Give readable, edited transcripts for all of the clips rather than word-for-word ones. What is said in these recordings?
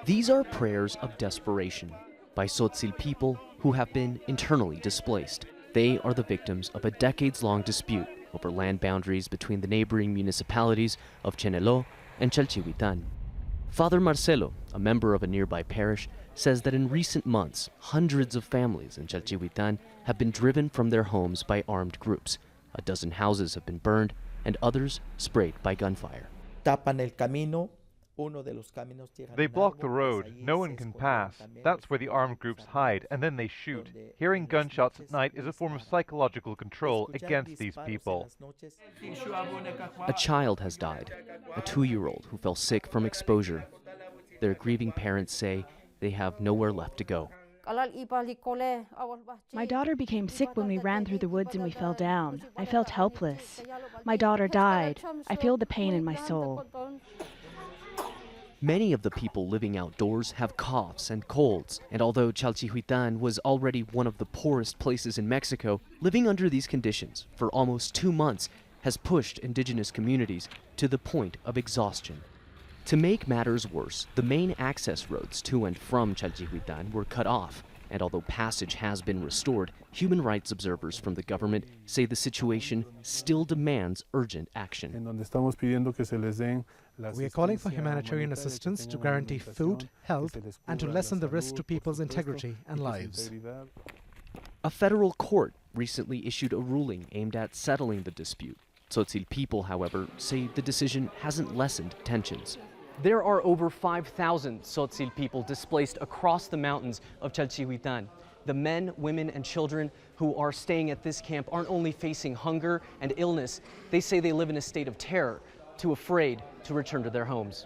These are prayers of desperation by Tzotzil people who have been internally displaced. They are the victims of a decades-long dispute over land boundaries between the neighboring municipalities of Chenelo and Chalchihuitan. Father Marcelo, a member of a nearby parish, says that in recent months, hundreds of families in Chalchihuitan have been driven from their homes by armed groups. A dozen houses have been burned and others sprayed by gunfire. They block the road. No one can pass. That's where the armed groups hide, and then they shoot. Hearing gunshots at night is a form of psychological control against these people. A child has died, a 2-year-old who fell sick from exposure. Their grieving parents say they have nowhere left to go. My daughter became sick when we ran through the woods and we fell down. I felt helpless. My daughter died. I feel the pain in my soul. Many of the people living outdoors have coughs and colds, and although Chalchihuitan was already one of the poorest places in Mexico, living under these conditions for almost 2 months has pushed indigenous communities to the point of exhaustion. To make matters worse, the main access roads to and from Chalchihuitan were cut off, and although passage has been restored, human rights observers from the government say the situation still demands urgent action. We are calling for humanitarian assistance to guarantee food, health, and to lessen the risk to people's integrity and lives. A federal court recently issued a ruling aimed at settling the dispute. Tzotzil people, however, say the decision hasn't lessened tensions. There are over 5,000 Tzotzil people displaced across the mountains of Chalchihuitan. The men, women, and children who are staying at this camp aren't only facing hunger and illness, they say they live in a state of terror, too afraid to return to their homes.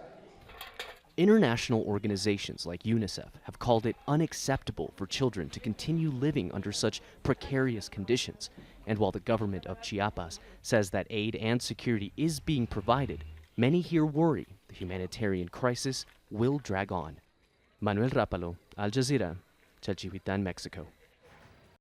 International organizations like UNICEF have called it unacceptable for children to continue living under such precarious conditions. And while the government of Chiapas says that aid and security is being provided, many here worry the humanitarian crisis will drag on. Manuel Rapalo, Al Jazeera, Chalchihuitan, Mexico.